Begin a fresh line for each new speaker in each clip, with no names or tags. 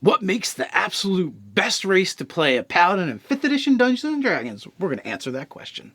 What makes the absolute best race to play a Paladin in 5th edition Dungeons & Dragons? We're going to answer that question.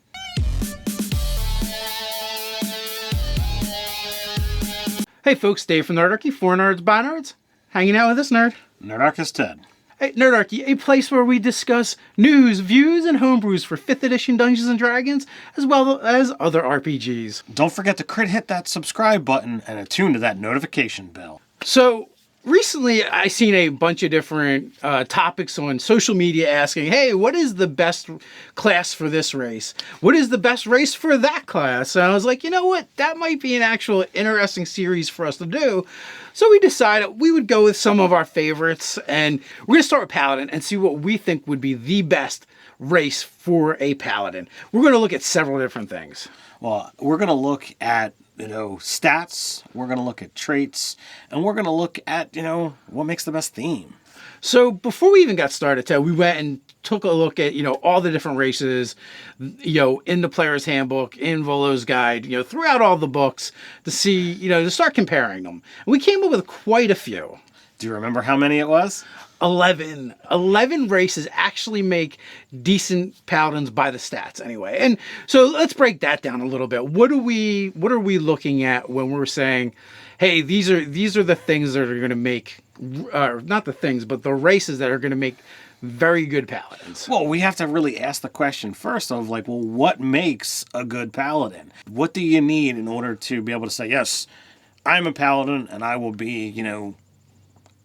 Hey folks, Dave from Nerdarchy, for nerds by nerds, hanging out with this nerd.
Nerdarchist Ted.
Hey, Nerdarchy, a place where we discuss news, views, and homebrews for 5th edition Dungeons & Dragons, as well as other RPGs.
Don't forget to hit that subscribe button and attune to that notification bell.
So, recently I seen a bunch of different topics on social media asking, hey, what is the best class for this race? What is the best race for that class? And I was like, you know what? That might be an actual interesting series for us to do. So we decided we would go with some of our favorites, and we're going to start with Paladin and see what we think would be the best race for a Paladin. We're going to look at several different things.
Well, we're going to look at stats, we're going to look at traits, and we're going to look at, what makes the best theme.
So before we even got started, Ted, we went and took a look at, all the different races, in the player's handbook, in Volo's guide, throughout all the books to see, to start comparing them. And we came up with quite a few.
Do you remember how many it was?
11 races actually make decent paladins by the stats anyway. And so let's break that down a little bit. What are we looking at when we're saying, hey, these are the things that are going to make, not the things, but the races that are going to make very good paladins?
Well, we have to really ask the question first of what makes a good paladin? What do you need in order to be able to say, yes, I'm a paladin and I will be,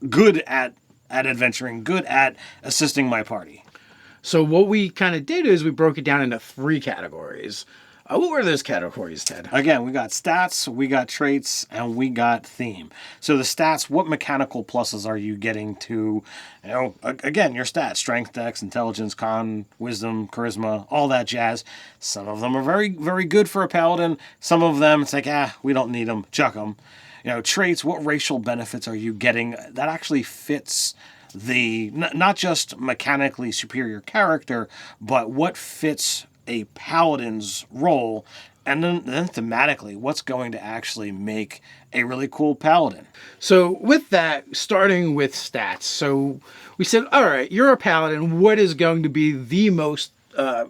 good at adventuring, good at assisting my party.
So what we kind of did is we broke it down into 3 categories. What were those categories, Ted?
Again, we got stats, we got traits, and we got theme. So the stats, what mechanical pluses are you getting to, again, your stats, strength, dex, intelligence, con, wisdom, charisma, all that jazz. Some of them are very, very good for a paladin. Some of them, it's like, we don't need them, chuck them. Traits, what racial benefits are you getting that actually fits the, not just mechanically superior character, but what fits a paladin's role, and then thematically, what's going to actually make a really cool paladin.
So with that, starting with stats, so we said, all right, you're a paladin, what is going to be the most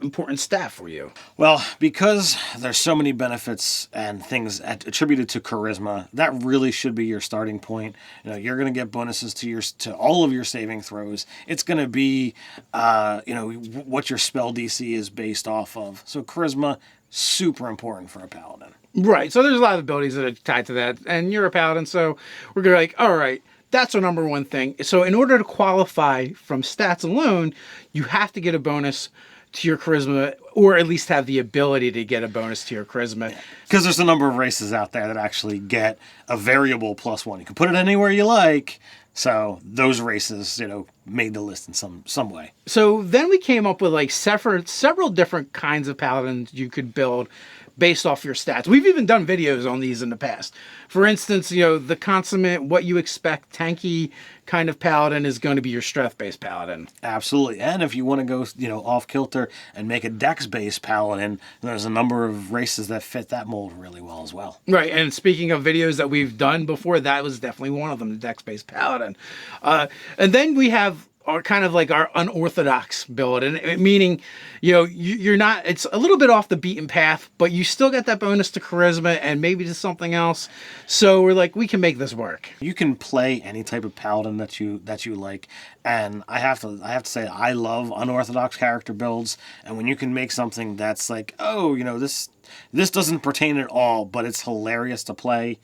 important stat for you?
Well, because there's so many benefits and things attributed to charisma, that really should be your starting point. You're going to get bonuses to all of your saving throws. It's going to be, what your spell DC is based off of. So charisma, super important for a paladin.
Right. So there's a lot of abilities that are tied to that, and you're a paladin, so we're going to all right, that's our number one thing. So in order to qualify from stats alone, you have to get a bonus to your charisma, or at least have the ability to get a bonus to your charisma.
Because there's a number of races out there that actually get a variable +1. You can put it anywhere you like. So those races, made the list in some way.
So then we came up with several different kinds of paladins you could build based off your stats. We've even done videos on these in the past. For instance, the consummate, what you expect, tanky kind of paladin is going to be your strength-based paladin.
Absolutely. And if you want to go, off-kilter and make a dex-based paladin, there's a number of races that fit that mold really well as well.
Right. And speaking of videos that we've done before, that was definitely one of them, the dex-based paladin. And then we have our kind of our unorthodox build, and meaning, you're not, it's a little bit off the beaten path, but you still get that bonus to charisma and maybe to something else. So we're we can make this work.
You can play any type of paladin that you like, and I have to say I love unorthodox character builds. And when you can make something that's this doesn't pertain at all, but it's hilarious to play,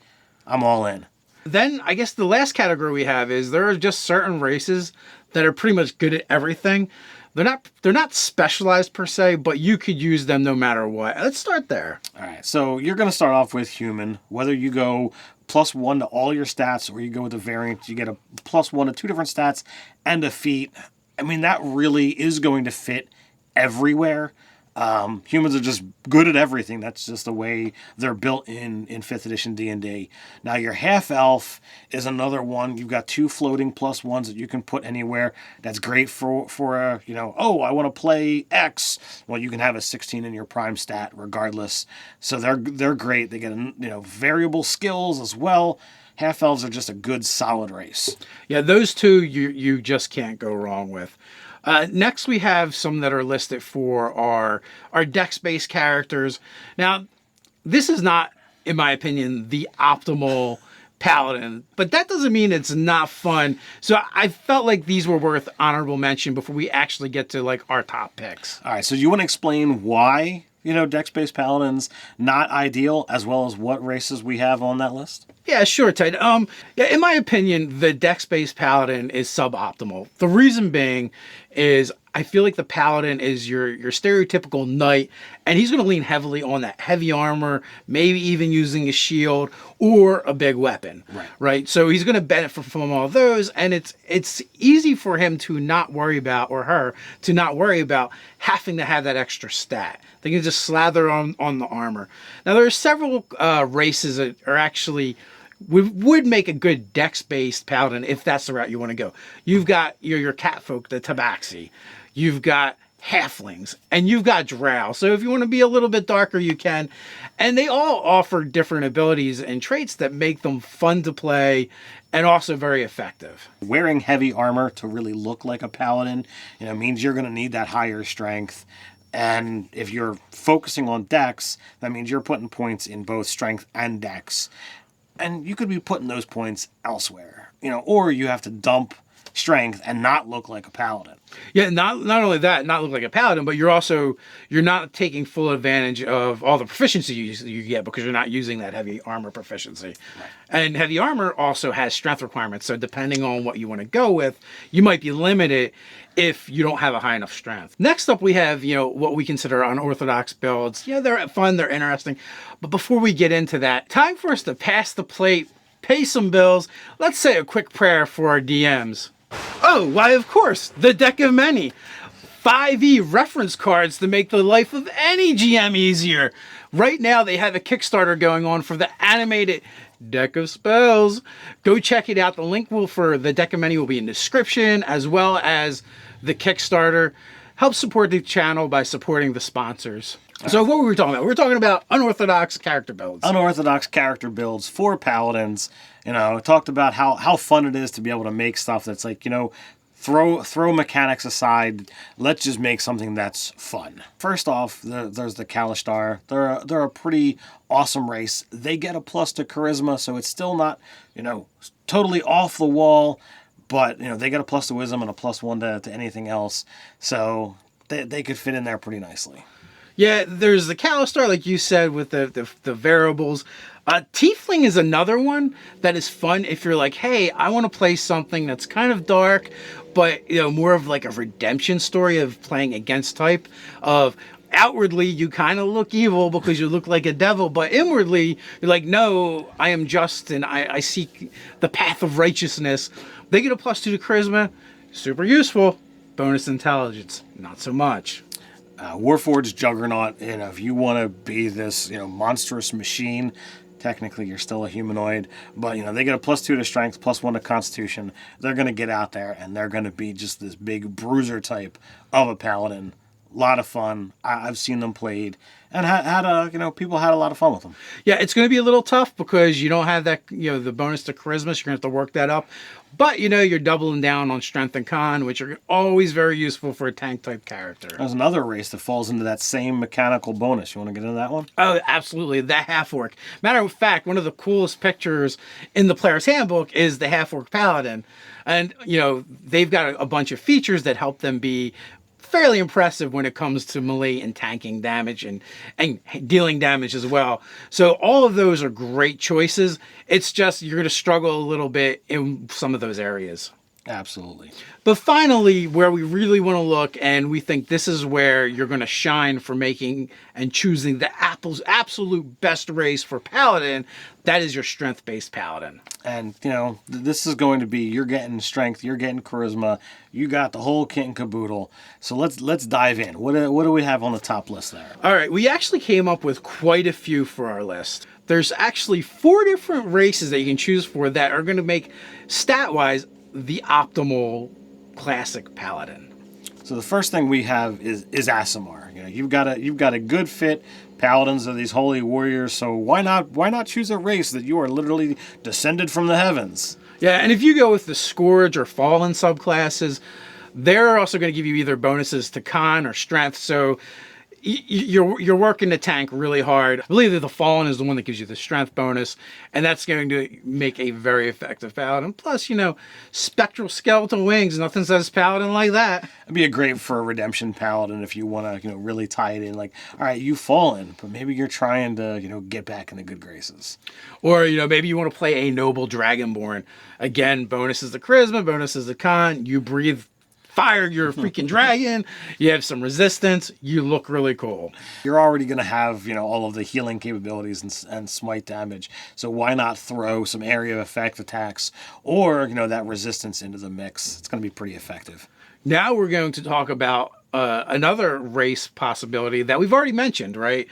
I'm all in.
Then I guess the last category we have is there are just certain races that are pretty much good at everything. They're not specialized per se, but you could use them no matter what. Let's start there.
All right, so you're going to start off with human. Whether you go +1 to all your stats or you go with the variant, you get a +1 to 2 different stats and a feat. I mean, that really is going to fit everywhere. Humans are just good at everything. That's just the way they're built in 5th edition D&D. Now, your half-elf is another one. You've got 2 floating +1s that you can put anywhere. That's great for a, I want to play X. Well, you can have a 16 in your prime stat regardless. So they're great. They get, variable skills as well. half elves are just a good solid race.
Yeah, those two you just can't go wrong with. Next, we have some that are listed for our dex-based characters. Now, this is not, in my opinion, the optimal paladin, but that doesn't mean it's not fun. So I felt like these were worth honorable mention before we actually get to like our top picks.
All right, so you want to explain why, dex-based paladins not ideal, as well as what races we have on that list?
Yeah, sure, Ted. Yeah, in my opinion, the dex-based paladin is suboptimal. The reason being is I feel like the paladin is your stereotypical knight, and he's going to lean heavily on that heavy armor, maybe even using a shield or a big weapon. Right. So he's going to benefit from all those, and it's easy for him to not worry about, or her to not worry about having to have that extra stat. They can just slather on the armor. Now there are several races that are actually would make a good dex-based paladin if that's the route you want to go. You've got your catfolk, the tabaxi. You've got halflings, and you've got drow. So if you want to be a little bit darker, you can. And they all offer different abilities and traits that make them fun to play and also very effective.
Wearing heavy armor to really look like a paladin, means you're going to need that higher strength. And if you're focusing on dex, that means you're putting points in both strength and dex. And you could be putting those points elsewhere, or you have to dump strength and not look like a paladin.
Yeah, not only that, not look like a paladin, but you're not taking full advantage of all the proficiency you get because you're not using that heavy armor proficiency. Right. And heavy armor also has strength requirements, so depending on what you want to go with, you might be limited if you don't have a high enough strength. Next up, we have, what we consider unorthodox builds. They're fun, they're interesting. But before we get into that, time for us to pass the plate, pay some bills. Let's say a quick prayer for our DMs. Oh, why, of course, the Deck of Many. 5e reference cards to make the life of any GM easier. Right now, they have a Kickstarter going on for the animated Deck of Spells. Go check it out. The link for the Deck of Many will be in the description, as well as the Kickstarter. Help support the channel by supporting the sponsors. So what were we talking about? We're talking about unorthodox character builds.
Unorthodox character builds for paladins. Talked about how fun it is to be able to make stuff that's like, throw mechanics aside. Let's just make something that's fun. First off, there's the Kalashtar. They're a pretty awesome race. They get a plus to charisma, so it's still not, totally off the wall. But, they get a plus to wisdom and a +1 to anything else. So they could fit in there pretty nicely.
Yeah, there's the Kalashtar, like you said, with the variables. Tiefling is another one that is fun if you're like, hey, I want to play something that's kind of dark, but more of like a redemption story of playing against type. Of outwardly, you kind of look evil because you look like a devil, but inwardly, you're like, no, I am just and I seek the path of righteousness. They get a +2 to charisma, super useful. Bonus intelligence, not so much.
Warforged Juggernaut, if you want to be this, monstrous machine, technically you're still a humanoid, but, they get a +2 to strength, +1 to constitution. They're going to get out there, and they're going to be just this big bruiser type of a paladin. A lot of fun. I've seen them played, and people had a lot of fun with them.
Yeah, it's going to be a little tough because you don't have that, the bonus to charisma, so you're going to have to work that up. But, you're doubling down on strength and con, which are always very useful for a tank-type character.
There's another race that falls into that same mechanical bonus. You want to get into that one?
Oh, absolutely. The half-orc. Matter of fact, one of the coolest pictures in the player's handbook is the half-orc paladin. And, they've got a bunch of features that help them be fairly impressive when it comes to melee and tanking damage and dealing damage as well. So all of those are great choices. It's just you're going to struggle a little bit in some of those areas.
Absolutely.
But finally, where we really want to look, and we think this is where you're going to shine for making and choosing the absolute best race for Paladin, that is your strength-based Paladin.
And, this is going to be, you're getting strength, you're getting charisma, you got the whole kit and caboodle. So let's dive in. What do we have on the top list there?
All right, we actually came up with quite a few for our list. There's actually 4 different races that you can choose for that are going to make, stat-wise, the optimal classic Paladin.
So the first thing we have is Aasimar. You know, you've got a good fit. Paladins are these holy warriors, so why not choose a race that you are literally descended from the heavens?
Yeah, and if you go with the Scourge or Fallen subclasses, they're also going to give you either bonuses to con or strength. So you're working the tank really hard. I believe that the Fallen is the one that gives you the strength bonus, and that's going to make a very effective paladin. Plus, spectral skeletal wings. Nothing says paladin like that.
It'd be a great for a redemption paladin if you want to, really tie it in. Like, all right, you've fallen, but maybe you're trying to, get back in the good graces.
Or, maybe you want to play a noble dragonborn. Again, bonuses to charisma, bonuses to con. You breathe fire, you're a freaking dragon. You have some resistance. You look really cool.
You're already going to have, all of the healing capabilities and smite damage. So why not throw some area of effect attacks or, that resistance into the mix? It's going to be pretty effective.
Now we're going to talk about another race possibility that we've already mentioned, right?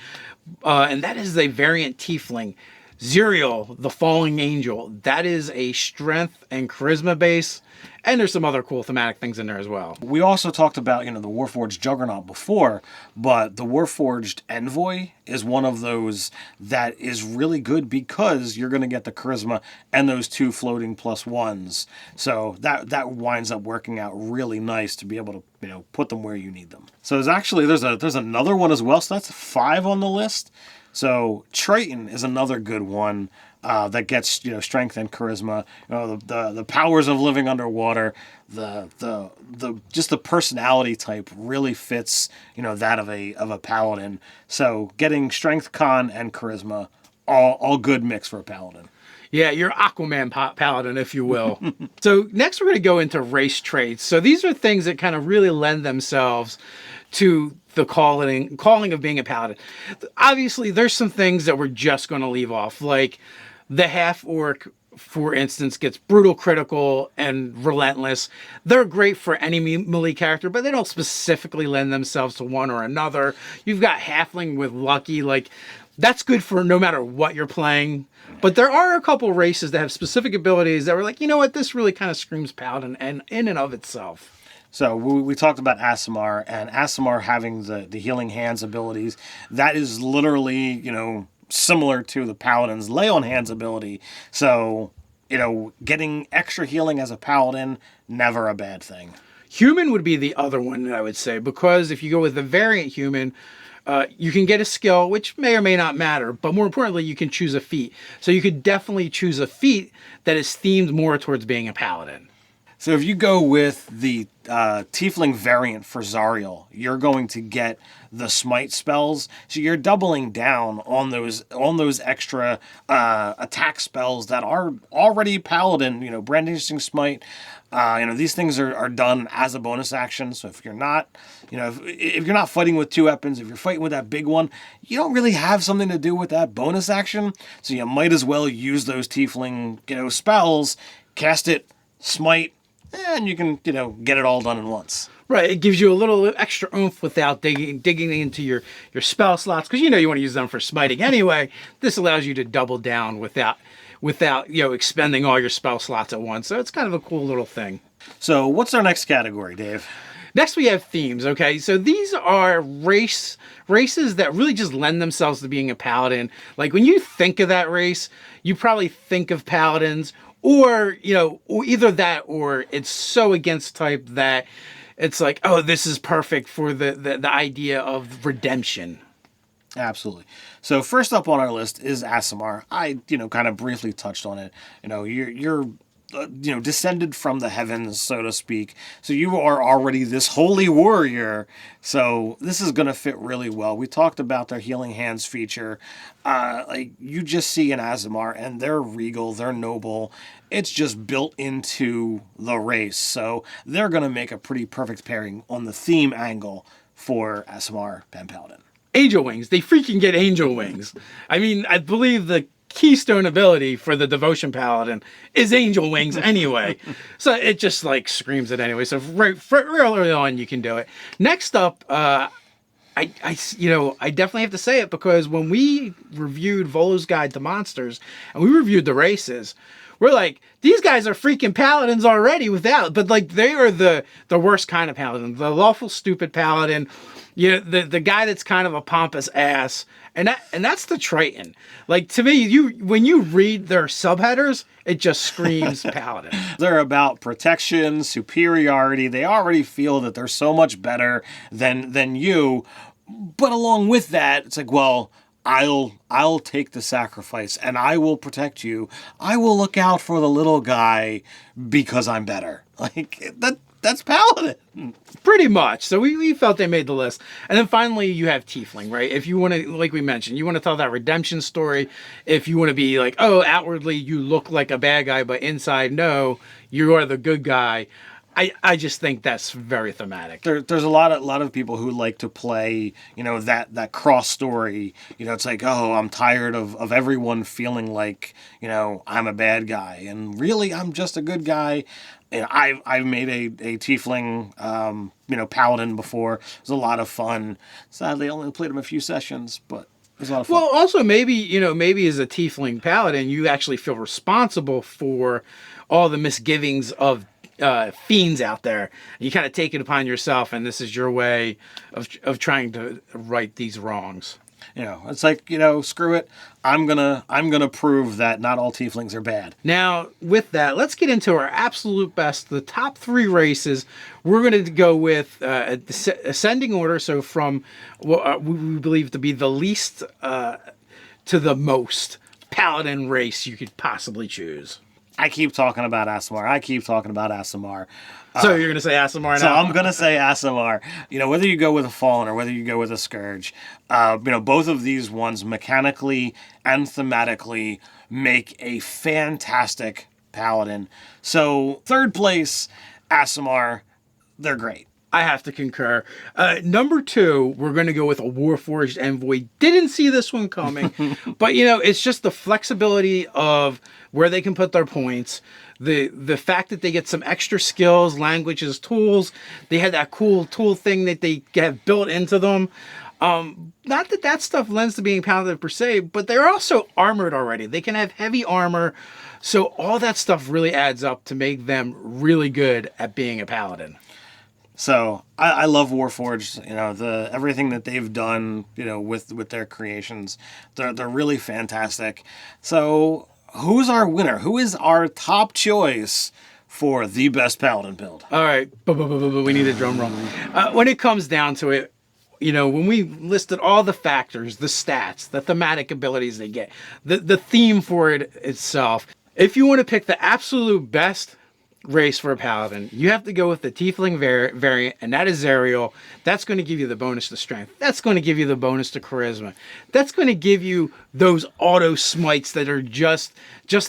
And that is a variant Tiefling. Zuriel, the Falling Angel. That is a strength and charisma base. And there's some other cool thematic things in there as well.
We also talked about, the Warforged Juggernaut before, but the Warforged Envoy is one of those that is really good because you're going to get the charisma and those 2 floating +1s. So that winds up working out really nice to be able to, put them where you need them. So there's another one as well. So that's 5 on the list. So Triton is another good one that gets strength and charisma. The powers of living underwater. The just the personality type really fits that of a paladin. So getting strength, con, and charisma, all good mix for a paladin.
Yeah, you're Aquaman paladin, if you will. So next we're going to go into race traits. So these are things that kind of really lend themselves to the calling of being a paladin. Obviously, there's some things that we're just going to leave off, like the half-orc, for instance, gets brutal, critical, and relentless. They're great for any melee character, but they don't specifically lend themselves to one or another. You've got halfling with lucky, that's good for no matter what you're playing. But there are a couple races that have specific abilities that were like, you know what, this really kind of screams paladin and in and of itself.
So we talked about Aasimar, and Aasimar having the healing hands abilities. That is literally, similar to the paladin's lay on hands ability. So, getting extra healing as a paladin, never a bad thing.
Human would be the other one that I would say, because if you go with the variant human, you can get a skill, which may or may not matter, but more importantly, you can choose a feat. So you could definitely choose a feat that is themed more towards being a paladin.
So if you go with the Tiefling variant for Zariel, you're going to get the smite spells. So you're doubling down on those extra attack spells that are already paladin. Brandishing smite. These things are done as a bonus action. So if you're not, if you're not fighting with 2 weapons, if you're fighting with that big one, you don't really have something to do with that bonus action. So you might as well use those Tiefling, spells, cast it, smite, and you can, get it all done in once.
Right, it gives you a little extra oomph without digging into your spell slots, because you want to use them for smiting anyway. This allows you to double down without expending all your spell slots at once. So it's kind of a cool little thing.
So what's our next category, Dave?
Next we have themes, okay? So these are races that really just lend themselves to being a paladin. Like when you think of that race, you probably think of paladins, or either that or it's so against type that it's like, oh, this is perfect for the idea of redemption.
Absolutely. So first up on our list is Aasimar. I kind of briefly touched on it. You're descended from the heavens, so to speak. So you are already this holy warrior. So this is going to fit really well. We talked about their healing hands feature. You just see an Aasimar, and they're regal, they're noble. It's just built into the race. So they're going to make a pretty perfect pairing on the theme angle for Aasimar and Paladin.
Angel wings. They freaking get angel wings. I mean, I believe the keystone ability for the devotion paladin is angel wings anyway. So it just screams it anyway. So real early on you can do it. Next up, I definitely have to say it, because when we reviewed Volo's Guide to Monsters and we reviewed the races, we're like, these guys are freaking paladins already without, but like they are the worst kind of paladin, the lawful stupid paladin. You know, the guy that's kind of a pompous ass, and that's the Triton. Like, to me, when you read their subheaders, it just screams paladin.
They're about protection, superiority. They already feel that they're so much better than you. But along with that, it's like, well, I'll take the sacrifice and I will protect you. I will look out for the little guy because I'm better. Like that's Paladin.
Pretty much. So we felt they made the list. And then finally you have Tiefling, right? If you want to, like we mentioned, you want to tell that redemption story. If you want to be like, oh, outwardly you look like a bad guy, but inside, no, you are the good guy. I just think that's very thematic.
There's a lot of people who like to play, you know, that cross story. You know, it's like, oh, I'm tired of everyone feeling like, you know, I'm a bad guy, and really I'm just a good guy. And I've made a Tiefling, you know, Paladin before. It was a lot of fun. Sadly, I only played him a few sessions, but it was a lot of fun.
Well, also maybe as a Tiefling Paladin, you actually feel responsible for all the misgivings of fiends out there. You kind of take it upon yourself, and this is your way of trying to right these wrongs.
You know, it's like, you know, screw it. I'm gonna prove that not all Tieflings are bad.
Now, with that, let's get into our absolute best, the top 3 races. We're going to go with ascending order, so from what we believe to be the least to the most Paladin race you could possibly choose.
I keep talking about Aasimar.
So you're going to say Aasimar now?
So I'm going to say Aasimar. You know, whether you go with a Fallen or whether you go with a Scourge, you know, both of these ones mechanically and thematically make a fantastic Paladin. So 3rd place, Aasimar, they're great.
I have to concur. Number 2, we're going to go with a Warforged Envoy. Didn't see this one coming, but you know, it's just the flexibility of where they can put their points. The fact that they get some extra skills, languages, tools. They had that cool tool thing that they have built into them. Not that stuff lends to being Paladin per se, but they're also armored already. They can have heavy armor. So all that stuff really adds up to make them really good at being a Paladin.
So I love Warforged. You know, everything that they've done, you know, with their creations, they're really fantastic. So who's our winner? Who is our top choice for the best Paladin build?
All right, we need a drum roll. When it comes down to it, you know, when we listed all the factors, the stats, the thematic abilities they get, the theme for it itself, if you want to pick the absolute best race for a Paladin, you have to go with the Tiefling variant, and that is Zariel. That's going to give you the bonus to strength. That's going to give you the bonus to charisma. That's going to give you those auto smites that are just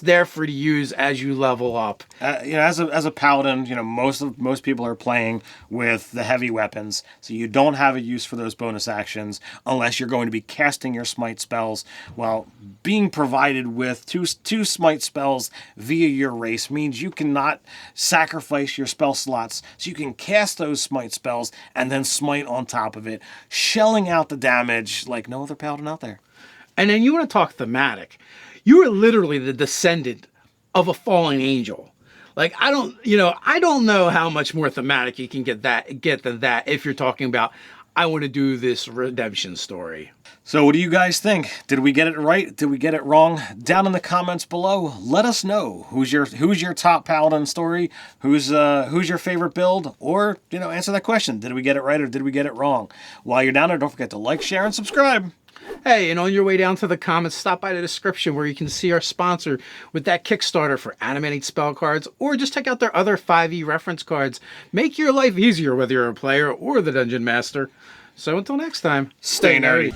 there for you to use as you level up.
You know, as a Paladin, you know, most people are playing with the heavy weapons, so you don't have a use for those bonus actions unless you're going to be casting your smite spells. Well, being provided with two smite spells via your race means you cannot sacrifice your spell slots, so you can cast those smite spells and then smite on top of it, shelling out the damage like no other Paladin out there.
And then you want to talk thematic. You are literally the descendant of a fallen angel. Like, I don't know how much more thematic you can get than that if you're talking about, I want to do this redemption story.
So what do you guys think? Did we get it right? Did we get it wrong? Down in the comments below, let us know who's your top Paladin story, who's your favorite build, or, you know, answer that question. Did we get it right or did we get it wrong? While you're down there, don't forget to like, share, and subscribe.
Hey, and on your way down to the comments, stop by the description where you can see our sponsor with that Kickstarter for animating spell cards, or just check out their other 5e reference cards. Make your life easier whether you're a player or the Dungeon Master. So until next time,
Stay nerdy.